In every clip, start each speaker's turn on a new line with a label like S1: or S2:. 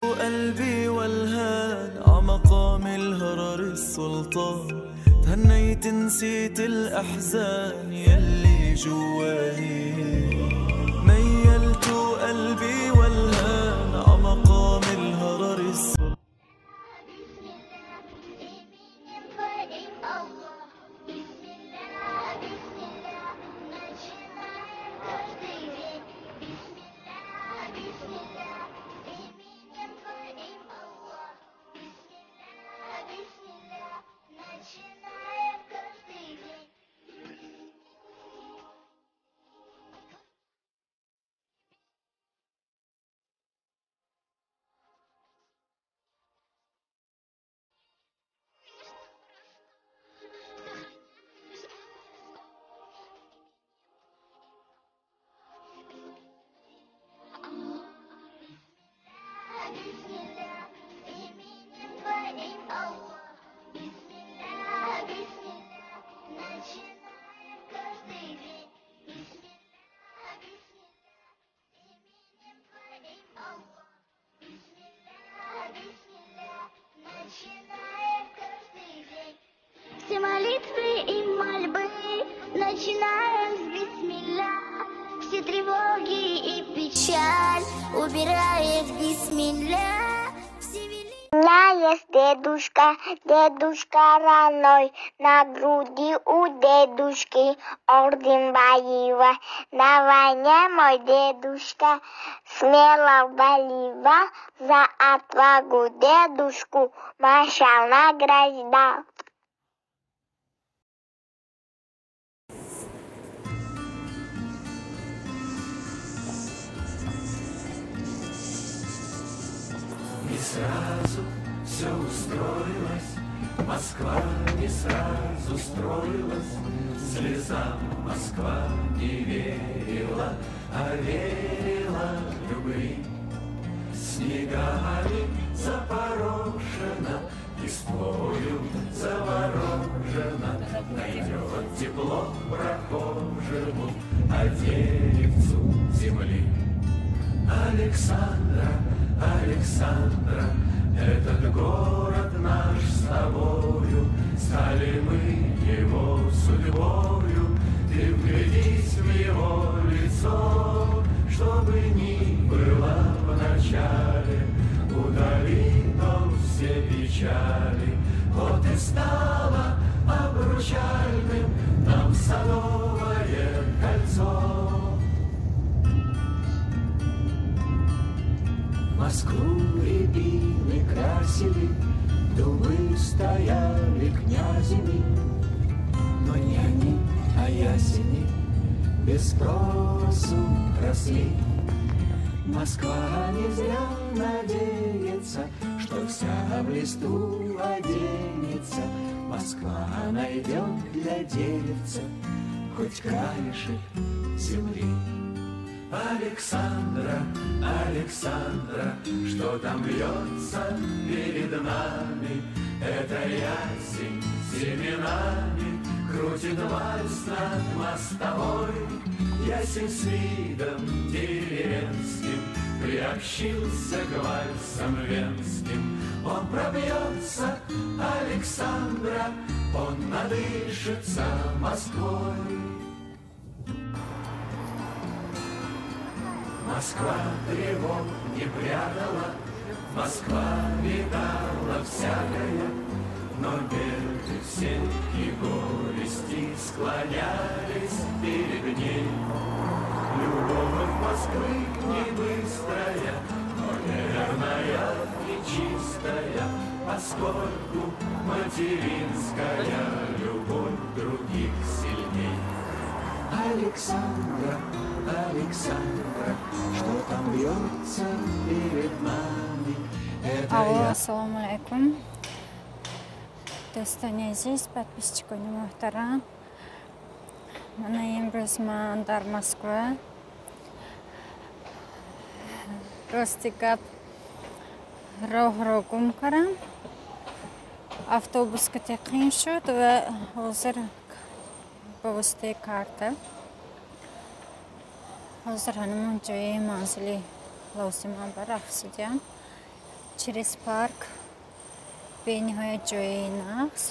S1: قلبي والهان عمقام الهرر السلطان، تهنيت نسيت الأحزان يلي جواني، ميلت قلبي والهان عمقام الهرر السلطان.
S2: Все молитвы и мольбы начинаем с бисмилля. Все тревоги и печаль убираем в бисмилля. У меня есть дедушка, дедушка родной, на груди у дедушки орден боевой. На войне мой дедушка смело воевал, за отвагу дедушку маршал награждал.
S1: Не сразу все устроилось, Москва не сразу строилась, слезам Москва не верила, а верила любви. Снегами запорошена, листвою заворожена, найдет тепло прохожему, а деревцу земли. Александра, Александра, этот город наш с тобою, стали мы его судьбою. Ты вглядись в его лицо, чтобы ни было в начале, удалит он все печали. Вот и стало обручальным нам садовое кольцо. Москву рябины красили, дубы стояли князями, но не они, а ясени без спросу росли. Москва не зря надеется, что вся в листу оденется. Москва найдет для деревца хоть краешек земли. Александра, Александра, что там льется перед нами? Это ясень семенами крутит вальс над мостовой. Ясень с видом деревенским приобщился к вальсам венским. Он пробьется, Александра, он надышится Москвой. Москва тревог не прятала, Москва видала всякое, но беды все и горести склонялись перед ней. Любовь Москвы не быстрая, но верная и чистая, поскольку материнская любовь других сильней. Александра, Александра, что там бьется перед нами?
S3: Алло, ассаламу алейкум. Достань Азиз, подписчиков Мухтара. Mana biz Mandar Moskva. Ростикап рогум карам. Автобусқа тақин шуд ва ҳозир ба воситаи карта ҳозир ҳанамон ҷои манзили лозимам ба рафт шудам. через парк бениҳоят ҷои нақс.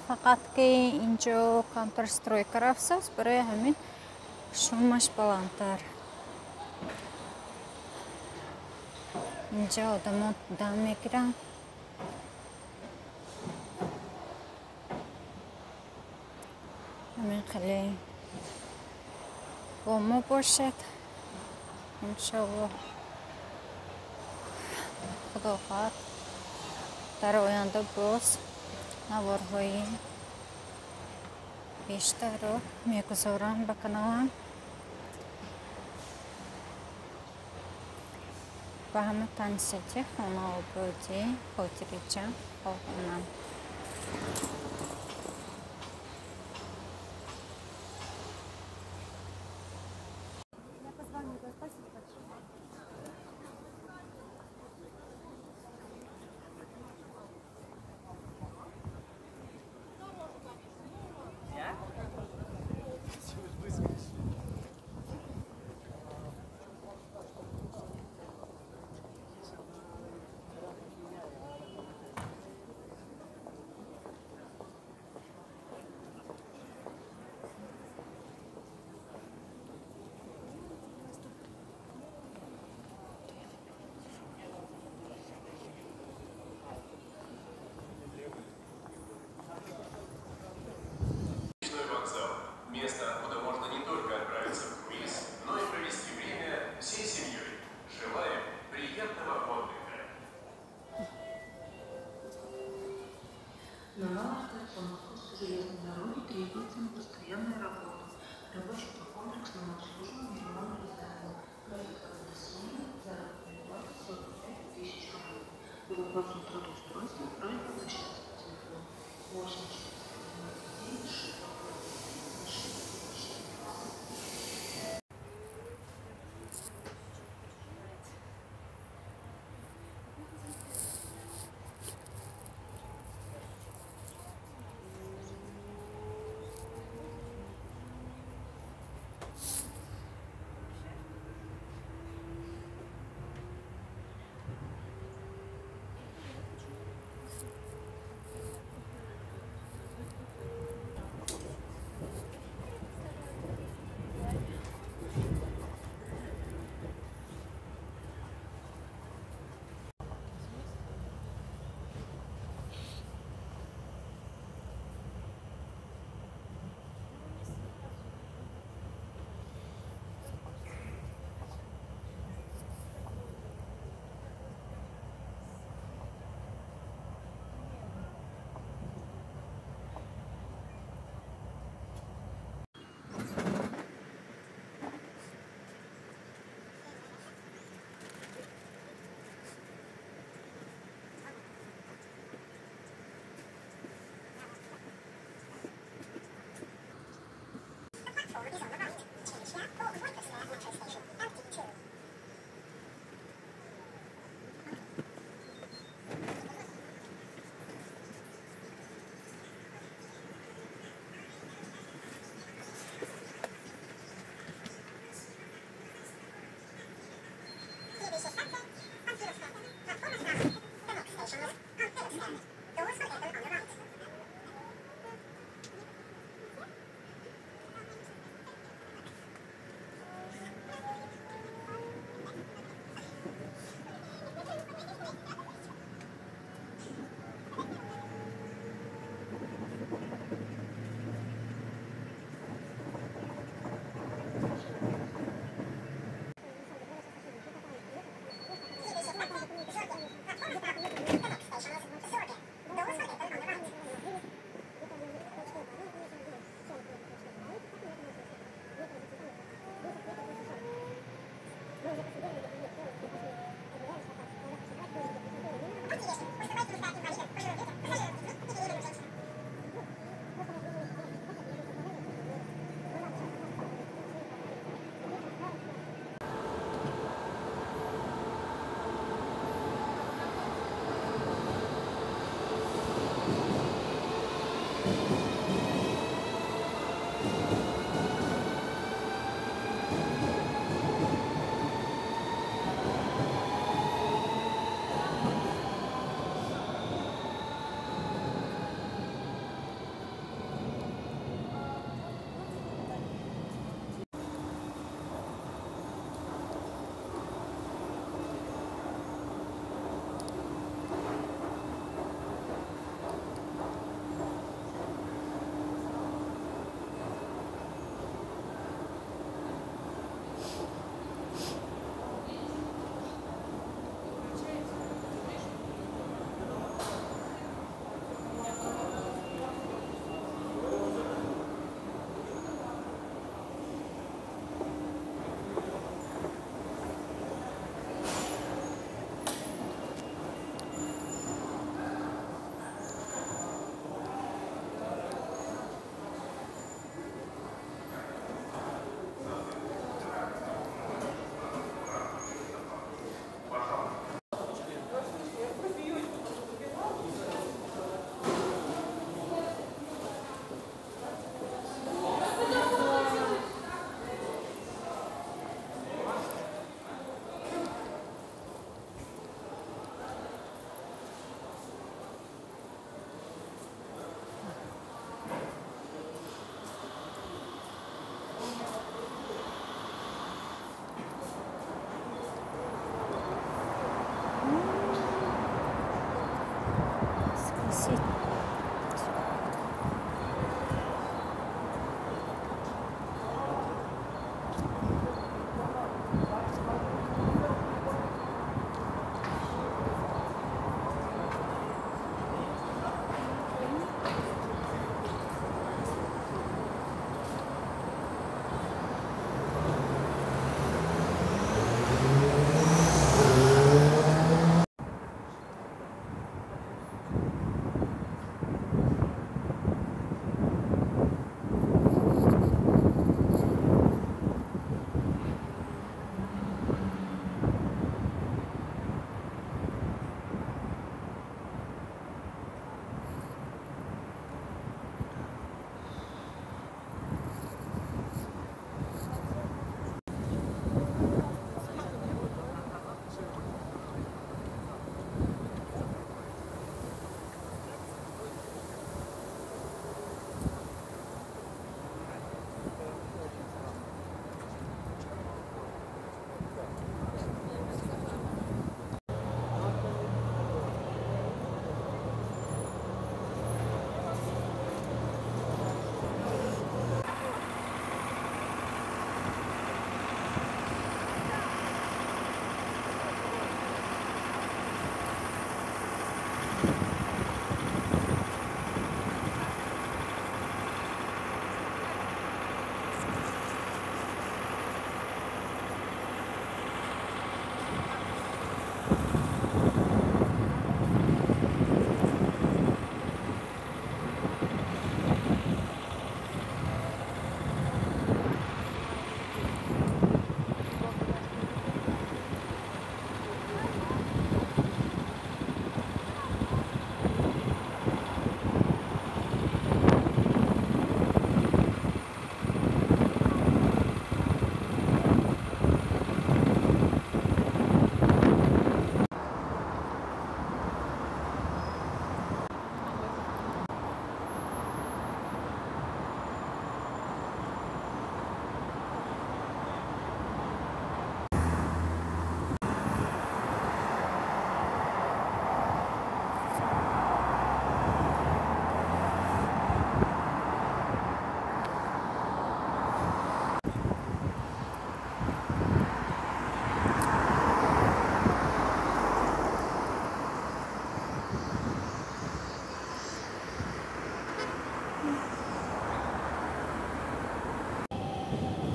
S3: Фақат ки инҷо контрстройка рафтааст, барои ҳамин шумаш баландтар. Инҷа одамон дам мегиранд. ҳамин хеле бо мо бошед. иншаллоҳ худо хоҳад дар оянда боз наворҳои бештарро мегузорам ба каналам. ба ҳама танисати хонаободӣ хотириҷам хоҳонам.
S4: Место, откуда можно не только отправиться в круиз, но и провести время всей семьей. Желаем приятного отдыха.
S5: На новой станции Московской железной дороги требуется постоянная работа. Рабочий по комплексному обслуживанию ремонта здания. Проект разъяснения, заработная плата 45 тысяч рублей. По вопросам трудоустройства просьба обращаться по телефону 8499 6.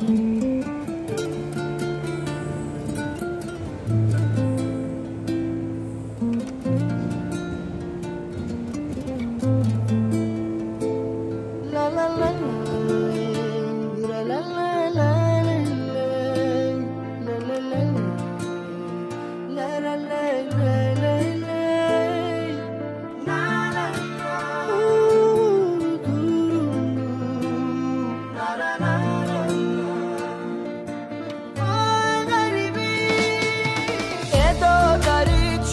S3: Thank